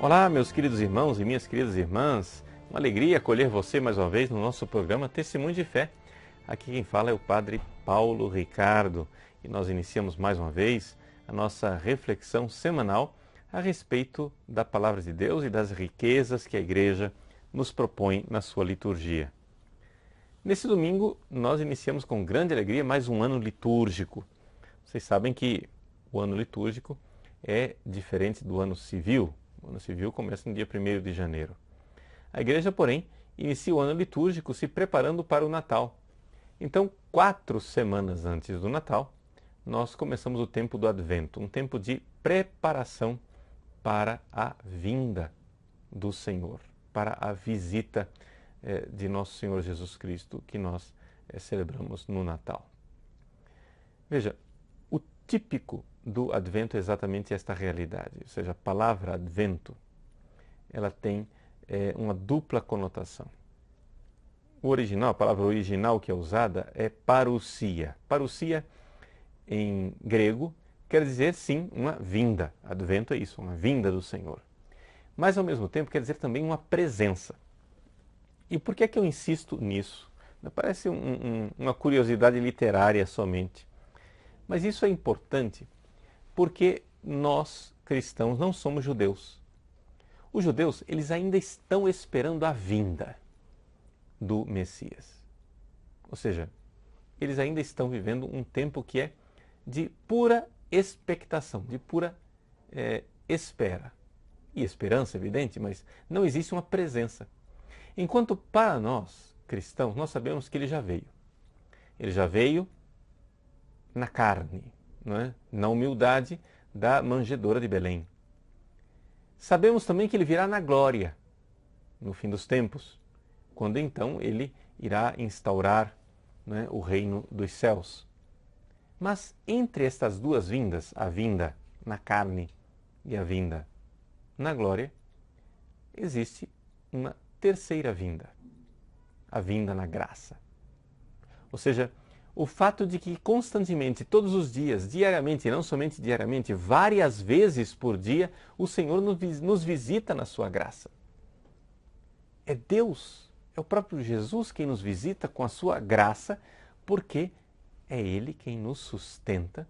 Olá, meus queridos irmãos e minhas queridas irmãs. Uma alegria acolher você mais uma vez no nosso programa Testemunho de Fé. Aqui quem fala é o Padre Paulo Ricardo e nós iniciamos mais uma vez a nossa reflexão semanal a respeito da Palavra de Deus e das riquezas que a Igreja nos propõe na sua liturgia. Nesse domingo, nós iniciamos com grande alegria mais um ano litúrgico. Vocês sabem que o ano litúrgico é diferente do ano civil. O ano civil começa no dia 1º de janeiro. A Igreja, porém, inicia o ano litúrgico se preparando para o Natal. Então, 4 semanas antes do Natal, nós começamos o tempo do Advento, um tempo de preparação para a vinda do Senhor, para a visita de nosso Senhor Jesus Cristo, que nós celebramos no Natal. Veja, o típico do Advento é exatamente esta realidade, ou seja, a palavra Advento, ela tem uma dupla conotação. O original, a palavra original que é usada é parousia. Parousia, em grego, quer dizer, sim, uma vinda. Advento é isso, uma vinda do Senhor. Mas, ao mesmo tempo, quer dizer também uma presença. E por que é que eu insisto nisso? Parece uma curiosidade literária somente. Mas isso é importante porque nós, cristãos, não somos judeus. Os judeus, eles ainda estão esperando a vinda do Messias. Ou seja, eles ainda estão vivendo um tempo que é de pura expectação, de pura espera. E esperança, evidente, mas não existe uma presença. Enquanto para nós, cristãos, nós sabemos que ele já veio. Ele já veio na carne, não é? Na humildade da manjedoura de Belém. Sabemos também que ele virá na glória, no fim dos tempos, quando então ele irá instaurar, né, o reino dos céus. Mas entre estas duas vindas, a vinda na carne e a vinda na glória, existe uma terceira vinda, a vinda na graça. Ou seja, o fato de que constantemente, todos os dias, diariamente, e não somente diariamente, várias vezes por dia, o Senhor nos visita na sua graça. É Deus, é o próprio Jesus quem nos visita com a sua graça, porque é Ele quem nos sustenta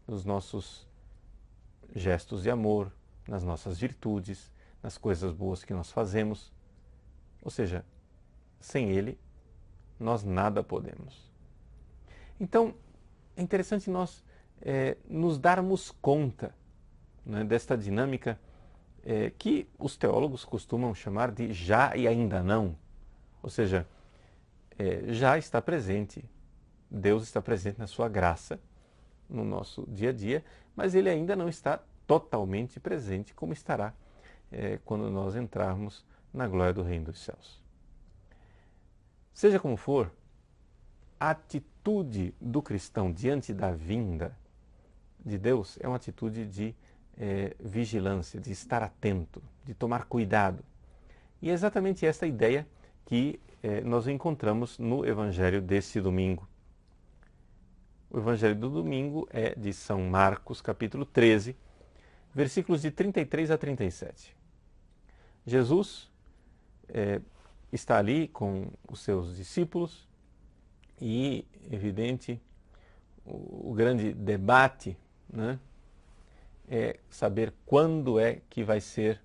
nos nossos gestos de amor, nas nossas virtudes, nas coisas boas que nós fazemos. Ou seja, sem Ele, nós nada podemos. Então, é interessante nós nos darmos conta, né, desta dinâmica que os teólogos costumam chamar de já e ainda não. Ou seja, já está presente, Deus está presente na sua graça, no nosso dia a dia, mas Ele ainda não está totalmente presente como estará quando nós entrarmos na glória do reino dos céus. Seja como for, a atitude do cristão diante da vinda de Deus é uma atitude de vigilância, de estar atento, de tomar cuidado. E é exatamente esta ideia que nós encontramos no Evangelho desse domingo. O Evangelho do domingo é de São Marcos, capítulo 13, versículos de 33 a 37. Jesus está ali com os seus discípulos e, evidente, o grande debate, né, é saber quando é que vai ser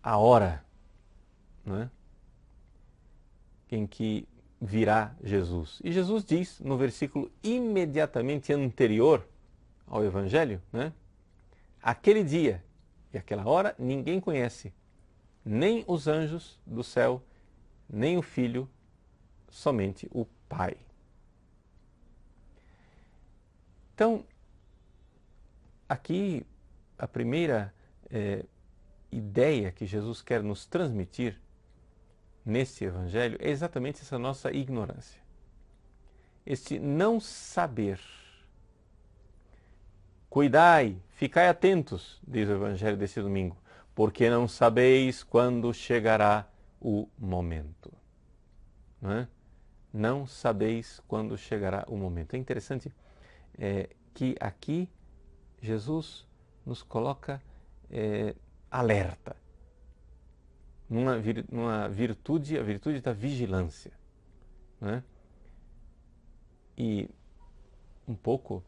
a hora, né, em que virá Jesus. E Jesus diz no versículo imediatamente anterior ao Evangelho, né, aquele dia e aquela hora ninguém conhece, nem os anjos do céu, nem o Filho, somente o Pai. Então, aqui a primeira ideia que Jesus quer nos transmitir nesse Evangelho é exatamente essa nossa ignorância. Este não saber. Cuidai, ficai atentos, diz o Evangelho desse domingo, porque não sabeis quando chegará o momento. Não é? Não sabeis quando chegará o momento. É interessante que aqui Jesus nos coloca alerta, numa virtude, a virtude da vigilância, né? E um pouco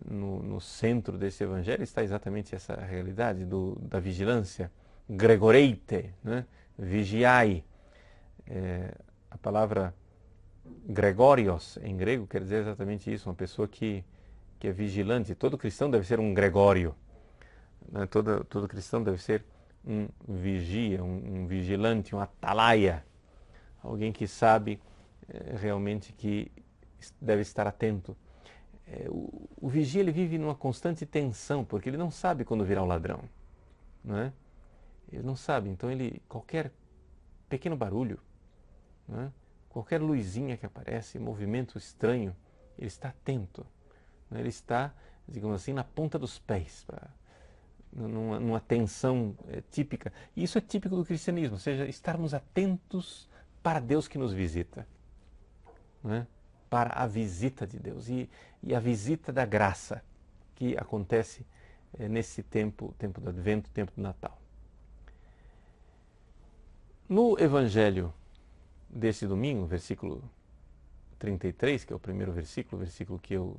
no centro desse evangelho está exatamente essa realidade da vigilância. Gregoreite, né? Vigiai. A palavra Gregorios em grego quer dizer exatamente isso, uma pessoa que é vigilante. Todo cristão deve ser um Gregório, né? Todo cristão deve ser um vigia, um vigilante, um atalaia, alguém que sabe realmente que deve estar atento. O vigia, ele vive numa constante tensão, porque ele não sabe quando virá o ladrão, né? Ele não sabe, então qualquer pequeno barulho, né? Qualquer luzinha que aparece, movimento estranho, ele está atento, né? Ele está, digamos assim, na ponta dos pés, numa tensão típica. E isso é típico do cristianismo, ou seja, estarmos atentos para Deus que nos visita, né? Para a visita de Deus e a visita da graça que acontece nesse tempo do Advento, tempo do Natal. No Evangelho desse domingo, versículo 33, que é o primeiro versículo, o versículo que eu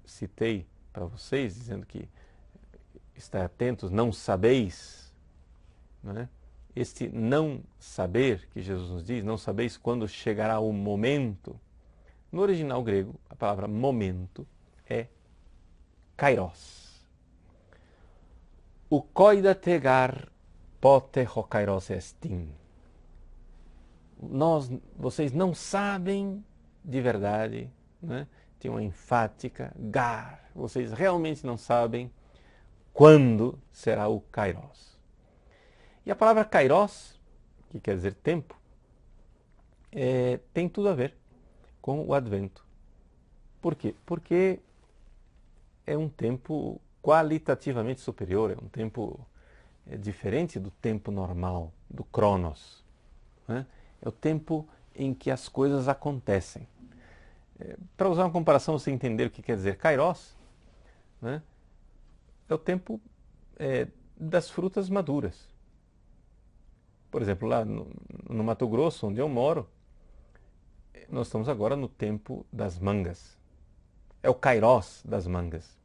citei para vocês, dizendo que estai atentos, não sabeis, né? Este não saber que Jesus nos diz, não sabeis quando chegará o momento. No original grego, a palavra momento é kairos. O koida tegar pote ho kairos estin. Vocês não sabem de verdade, né? Tem uma enfática, gar. Vocês realmente não sabem quando será o kairos. E a palavra kairos, que quer dizer tempo, tem tudo a ver com o Advento. Por quê? Porque é um tempo qualitativamente superior, é um tempo diferente do tempo normal, do Cronos, né? É o tempo em que as coisas acontecem. Para usar uma comparação, você entender o que quer dizer kairos, né? É o tempo das frutas maduras. Por exemplo, lá no Mato Grosso, onde eu moro, nós estamos agora no tempo das mangas. É o kairos das mangas.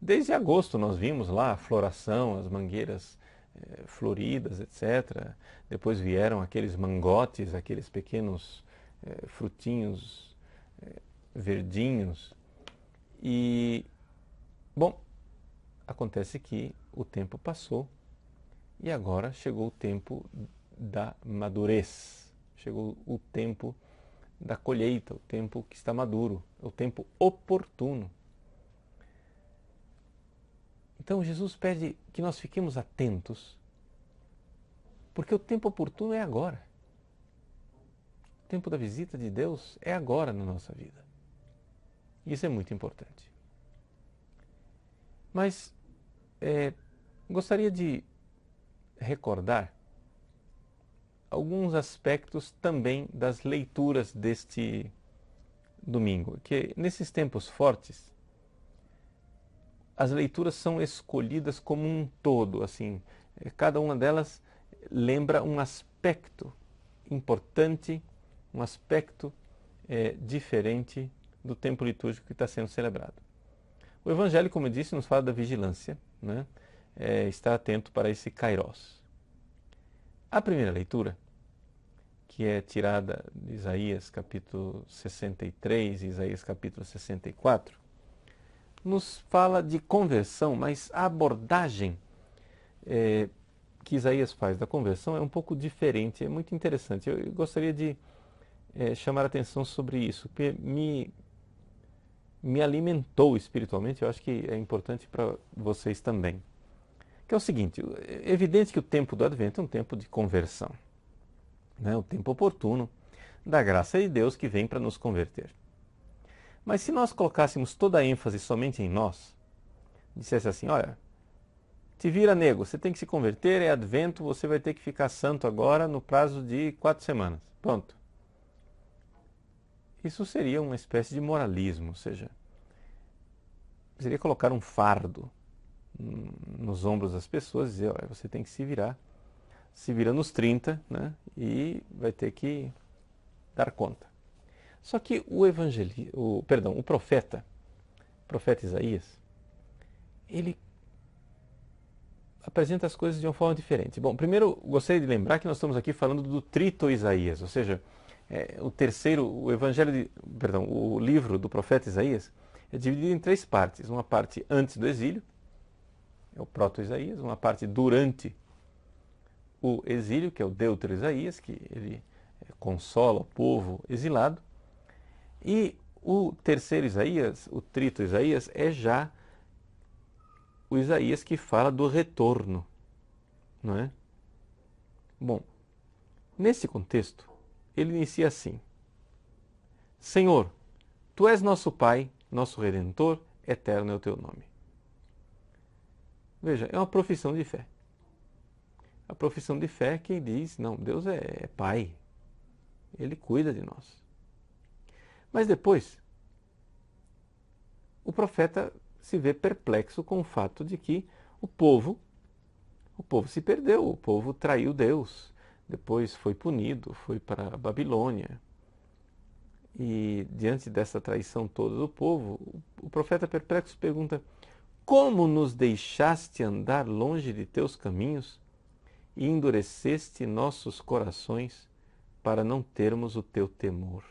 Desde agosto nós vimos lá a floração, as mangueiras floridas, etc. Depois vieram aqueles mangotes, aqueles pequenos frutinhos verdinhos. E, bom, acontece que o tempo passou e agora chegou o tempo da madurez. Chegou o tempo da colheita, o tempo que está maduro, o tempo oportuno. Então Jesus pede que nós fiquemos atentos, porque o tempo oportuno é agora. O tempo da visita de Deus é agora na nossa vida. Isso é muito importante. Mas gostaria de recordar alguns aspectos também das leituras deste domingo, que nesses tempos fortes, as leituras são escolhidas como um todo, assim, cada uma delas lembra um aspecto importante, um aspecto diferente do tempo litúrgico que está sendo celebrado. O Evangelho, como eu disse, nos fala da vigilância, né? Estar atento para esse kairos. A primeira leitura, que é tirada de Isaías capítulo 63 e Isaías capítulo 64, nos fala de conversão, mas a abordagem que Isaías faz da conversão é um pouco diferente, é muito interessante. Eu gostaria de chamar a atenção sobre isso, porque me alimentou espiritualmente, eu acho que é importante para vocês também. Que é o seguinte, é evidente que o tempo do Advento é um tempo de conversão, né? O tempo oportuno da graça de Deus que vem para nos converter. Mas se nós colocássemos toda a ênfase somente em nós, dissesse assim, olha, te vira nego, você tem que se converter, é Advento, você vai ter que ficar santo agora no prazo de 4 semanas. Pronto. Isso seria uma espécie de moralismo, ou seja, seria colocar um fardo nos ombros das pessoas e dizer, olha, você tem que se vira nos 30, né? E vai ter que dar conta. Só que o profeta Isaías, ele apresenta as coisas de uma forma diferente. Bom, primeiro gostaria de lembrar que nós estamos aqui falando do Trito Isaías, ou seja, o livro do profeta Isaías é dividido em 3 partes. Uma parte antes do exílio, é o Proto-Isaías, uma parte durante o exílio, que é o Deutero-Isaías, que ele consola o povo exilado, e o terceiro Isaías, o Trito Isaías, é já o Isaías que fala do retorno, não é? Bom, nesse contexto, ele inicia assim: Senhor, Tu és nosso Pai, nosso Redentor, eterno é o Teu nome. Veja, é uma profissão de fé. A profissão de fé é quem diz, não, Deus é Pai, Ele cuida de nós. Mas depois, o profeta se vê perplexo com o fato de que o povo se perdeu, o povo traiu Deus, depois foi punido, foi para a Babilônia. E diante dessa traição toda do povo, o profeta perplexo pergunta: como nos deixaste andar longe de teus caminhos e endureceste nossos corações para não termos o teu temor?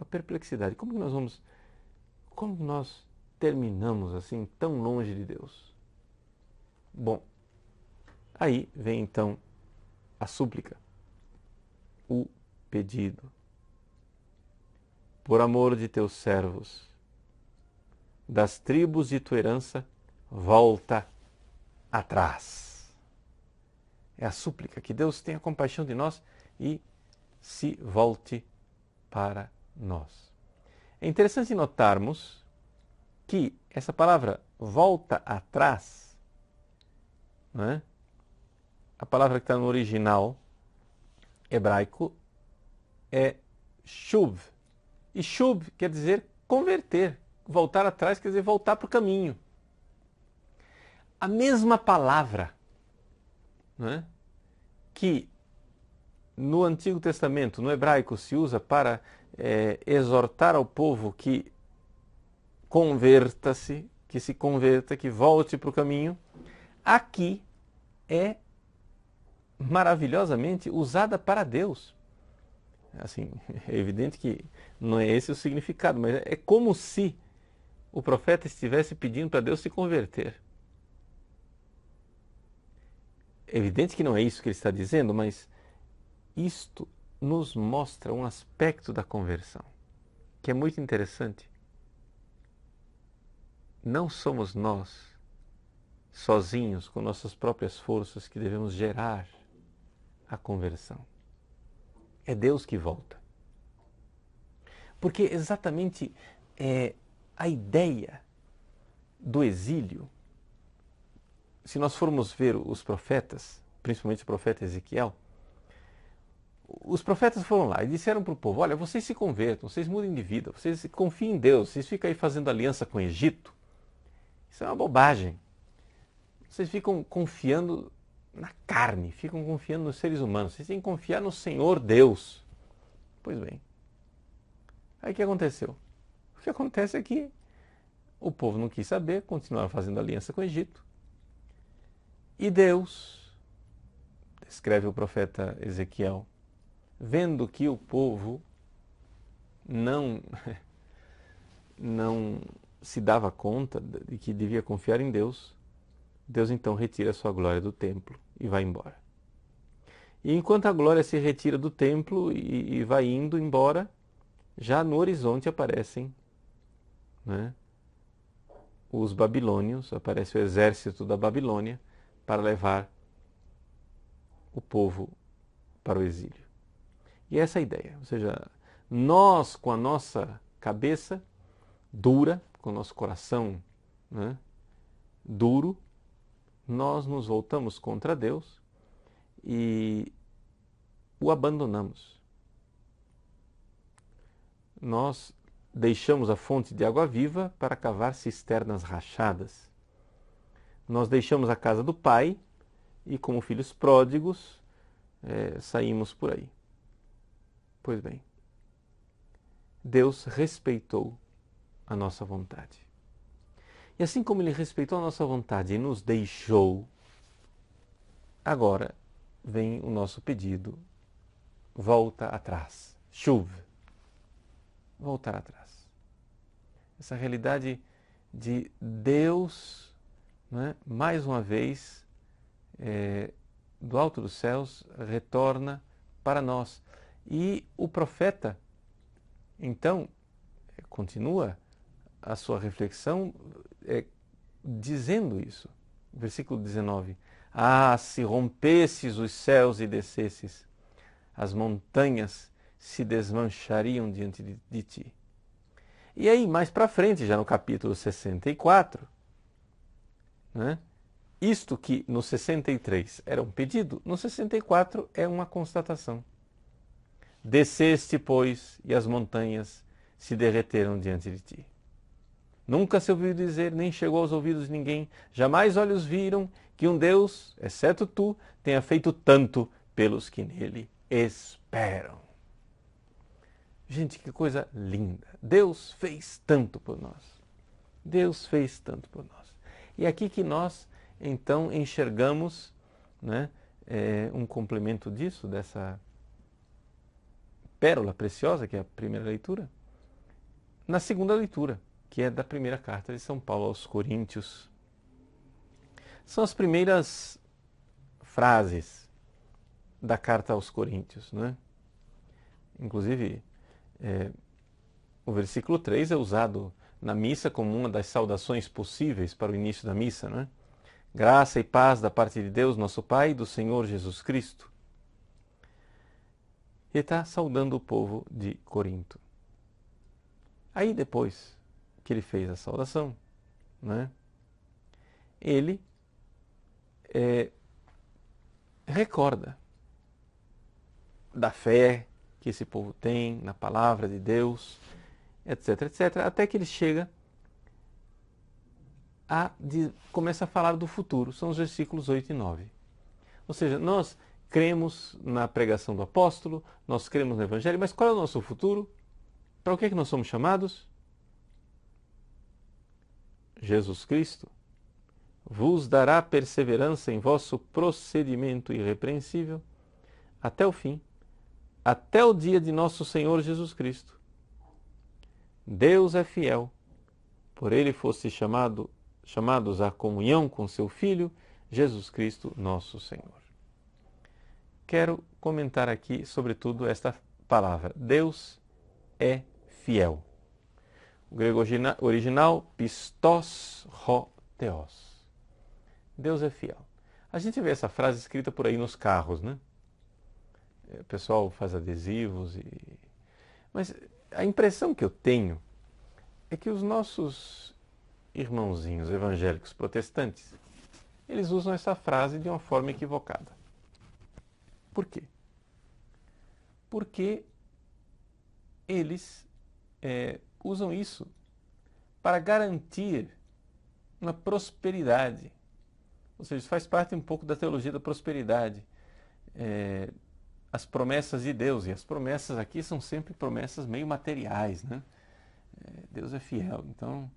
A perplexidade, como nós terminamos assim tão longe de Deus? Bom, aí vem então a súplica, o pedido. Por amor de teus servos, das tribos de tua herança, volta atrás. É a súplica, que Deus tenha compaixão de nós e se volte para nós. É interessante notarmos que essa palavra volta atrás, não é? A palavra que está no original hebraico é shuv. E shuv quer dizer converter. Voltar atrás quer dizer voltar para o caminho. A mesma palavra, não é? Que no Antigo Testamento, no hebraico, se usa para exortar ao povo que converta-se, que se converta, que volte para o caminho, aqui é maravilhosamente usada para Deus. Assim, é evidente que não é esse o significado, mas é como se o profeta estivesse pedindo para Deus se converter. É evidente que não é isso que ele está dizendo, mas isto nos mostra um aspecto da conversão que é muito interessante. Não somos nós, sozinhos, com nossas próprias forças, que devemos gerar a conversão. É Deus que volta. Porque exatamente a ideia do exílio, se nós formos ver os profetas, principalmente o profeta Ezequiel, os profetas foram lá e disseram para o povo: olha, vocês se convertam, vocês mudem de vida, vocês confiem em Deus, vocês ficam aí fazendo aliança com o Egito. Isso é uma bobagem. Vocês ficam confiando na carne, ficam confiando nos seres humanos. Vocês têm que confiar no Senhor Deus. Pois bem. Aí o que aconteceu? O que acontece é que o povo não quis saber, continuaram fazendo aliança com o Egito. E Deus, escreve o profeta Ezequiel, vendo que o povo não se dava conta de que devia confiar em Deus, Deus então retira a sua glória do templo e vai embora. E enquanto a glória se retira do templo e vai indo embora, já no horizonte aparecem, né, os babilônios, aparece o exército da Babilônia para levar o povo para o exílio. E essa é a ideia, ou seja, nós com a nossa cabeça dura, com o nosso coração, né, duro, nós nos voltamos contra Deus e o abandonamos. Nós deixamos a fonte de água viva para cavar cisternas rachadas. Nós deixamos a casa do pai e, como filhos pródigos, saímos por aí. Pois bem, Deus respeitou a nossa vontade. E assim como Ele respeitou a nossa vontade e nos deixou, agora vem o nosso pedido: volta atrás. Chuv. Voltar atrás. Essa realidade de Deus, né, mais uma vez, do alto dos céus, retorna para nós. E o profeta, então, continua a sua reflexão dizendo isso. Versículo 19. Ah, se rompesses os céus e descesses, as montanhas se desmanchariam diante de ti. E aí, mais para frente, já no capítulo 64, né, isto que no 63 era um pedido, no 64 é uma constatação. Desceste, pois, e as montanhas se derreteram diante de ti. Nunca se ouviu dizer, nem chegou aos ouvidos de ninguém, jamais olhos viram que um Deus, exceto tu, tenha feito tanto pelos que nele esperam. Gente, que coisa linda. Deus fez tanto por nós. Deus fez tanto por nós. E aqui que nós, então, enxergamos, né, um complemento disso, dessa pérola preciosa, que é a primeira leitura, na segunda leitura, que é da primeira carta de São Paulo aos Coríntios. São as primeiras frases da carta aos Coríntios, né? Inclusive, o versículo 3 é usado na missa como uma das saudações possíveis para o início da missa, né? Graça e paz da parte de Deus, nosso Pai, e do Senhor Jesus Cristo. Ele está saudando o povo de Corinto. Aí depois que ele fez a saudação, né, ele recorda da fé que esse povo tem na palavra de Deus, etc, etc, até que ele chega começa a falar do futuro. São os versículos 8 e 9. Ou seja, nós cremos na pregação do apóstolo, nós cremos no Evangelho, mas qual é o nosso futuro? Para o que é que nós somos chamados? Jesus Cristo vos dará perseverança em vosso procedimento irrepreensível até o fim, até o dia de nosso Senhor Jesus Cristo. Deus é fiel, por ele foste chamados à comunhão com seu Filho, Jesus Cristo, nosso Senhor. Quero comentar aqui, sobretudo, esta palavra. Deus é fiel. O grego original, pistos ho theos. Deus é fiel. A gente vê essa frase escrita por aí nos carros, né? O pessoal faz adesivos Mas a impressão que eu tenho é que os nossos irmãozinhos evangélicos protestantes, eles usam essa frase de uma forma equivocada. Por quê? Porque eles usam isso para garantir uma prosperidade. Ou seja, isso faz parte um pouco da teologia da prosperidade. As promessas de Deus, e as promessas aqui são sempre promessas meio materiais, né? Deus é fiel, então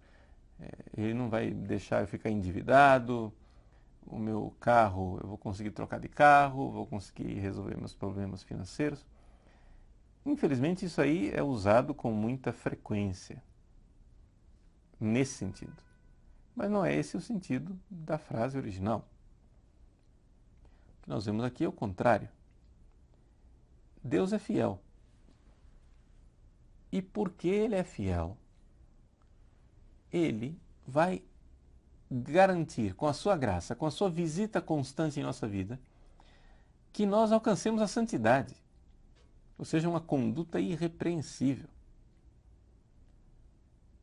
Ele não vai deixar eu ficar endividado, o meu carro, eu vou conseguir trocar de carro, vou conseguir resolver meus problemas financeiros. Infelizmente, isso aí é usado com muita frequência, nesse sentido. Mas não é esse o sentido da frase original. O que nós vemos aqui é o contrário. Deus é fiel. E porque Ele é fiel, Ele vai garantir, com a sua graça, com a sua visita constante em nossa vida, que nós alcancemos a santidade. Ou seja, uma conduta irrepreensível.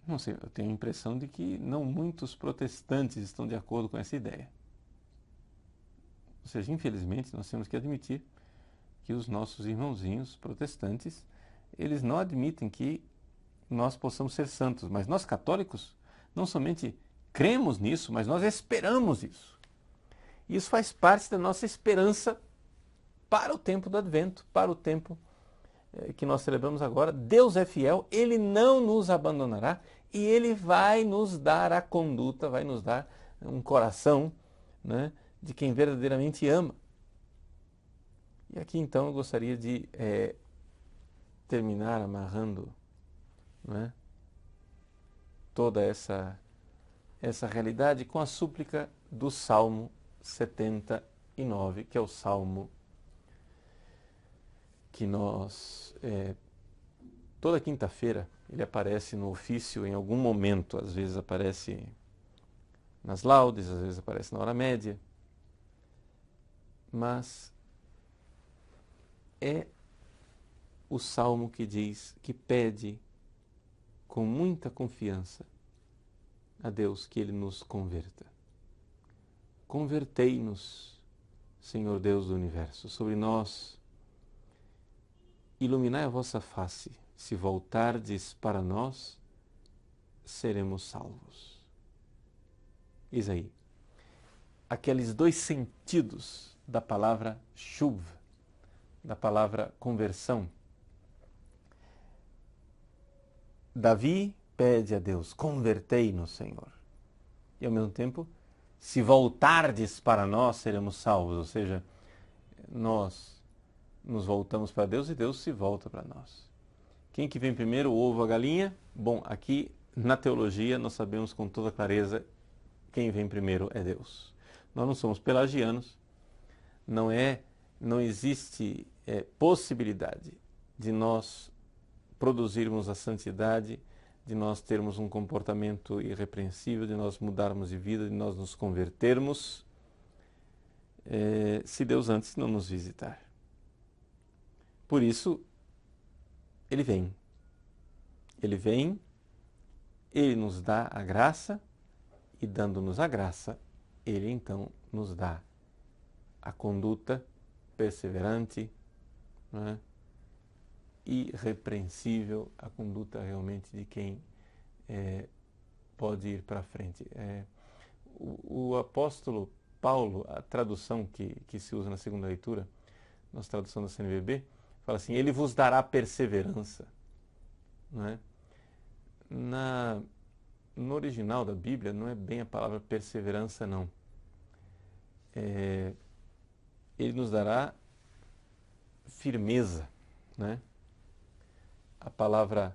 Não sei, eu tenho a impressão de que não muitos protestantes estão de acordo com essa ideia. Ou seja, infelizmente, nós temos que admitir que os nossos irmãozinhos protestantes, eles não admitem que nós possamos ser santos. Mas nós católicos, não somente cremos nisso, mas nós esperamos isso. Isso faz parte da nossa esperança para o tempo do Advento, para o tempo que nós celebramos agora. Deus é fiel, Ele não nos abandonará e Ele vai nos dar a conduta, vai nos dar um coração, né, de quem verdadeiramente ama. E aqui então eu gostaria de terminar amarrando, né, toda essa realidade com a súplica do Salmo 79, que é o Salmo que nós, toda quinta-feira, ele aparece no ofício em algum momento, às vezes aparece nas laudes, às vezes aparece na hora média, mas é o salmo que diz, que pede com muita confiança a Deus que Ele nos converta. Convertei-nos, Senhor Deus do Universo, sobre nós. Iluminai a vossa face, se voltardes para nós, seremos salvos. Eis aí, aqueles dois sentidos da palavra shuv, da palavra conversão. Davi pede a Deus, convertei-nos, Senhor. E ao mesmo tempo, se voltardes para nós, seremos salvos. Ou seja, nós nos voltamos para Deus e Deus se volta para nós. Quem que vem primeiro, o ovo ou a galinha? Bom, aqui na teologia nós sabemos com toda clareza quem vem primeiro é Deus. Nós não somos pelagianos, não existe possibilidade de nós produzirmos a santidade, de nós termos um comportamento irrepreensível, de nós mudarmos de vida, de nós nos convertermos, se Deus antes não nos visitar. Por isso, Ele vem. Ele vem, Ele nos dá a graça, e dando-nos a graça, Ele então nos dá a conduta perseverante, né, irrepreensível, a conduta realmente de quem pode ir para frente. O apóstolo Paulo, a tradução que se usa na segunda leitura, nossa tradução da CNBB, fala assim, Ele vos dará perseverança. Não é? No original da Bíblia não é bem a palavra perseverança, não. Ele nos dará firmeza, né? A palavra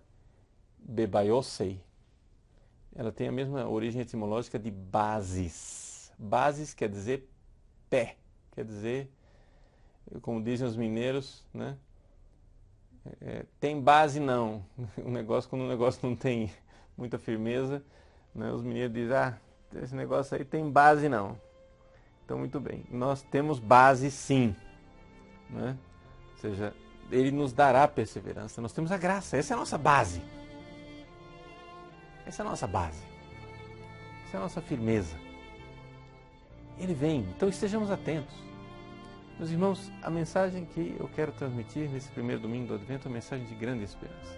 bebaiosei, ela tem a mesma origem etimológica de bases. Bases quer dizer pé, quer dizer, como dizem os mineiros, né? Tem base não. Quando um negócio não tem muita firmeza, né? Os mineiros dizem, esse negócio aí tem base não. Então, muito bem. Nós temos base sim, né? Ou seja, Ele nos dará perseverança. Nós temos a graça. Essa é a nossa base. Essa é a nossa base. Essa é a nossa firmeza. Ele vem. Então, estejamos atentos. Meus irmãos, a mensagem que eu quero transmitir nesse primeiro domingo do Advento é uma mensagem de grande esperança.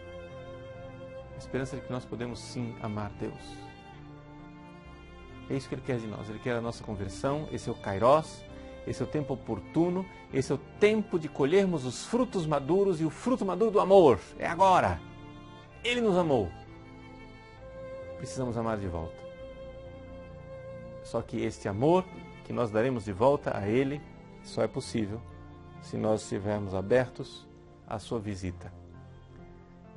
A esperança de que nós podemos sim amar Deus. É isso que Ele quer de nós. Ele quer a nossa conversão. Esse é o Kairos. Esse é o tempo oportuno. Esse é o tempo de colhermos os frutos maduros e o fruto maduro do amor. É agora. Ele nos amou. Precisamos amar de volta. Só que este amor que nós daremos de volta a Ele só é possível se nós estivermos abertos à sua visita.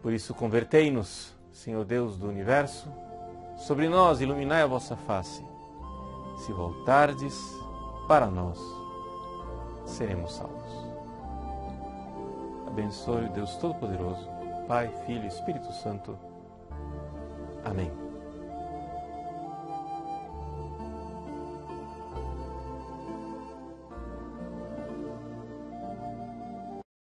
Por isso, convertei-nos, Senhor Deus do Universo, sobre nós iluminai a vossa face. Se voltardes para nós, seremos salvos. Abençoe o Deus Todo-Poderoso, Pai, Filho e Espírito Santo. Amém.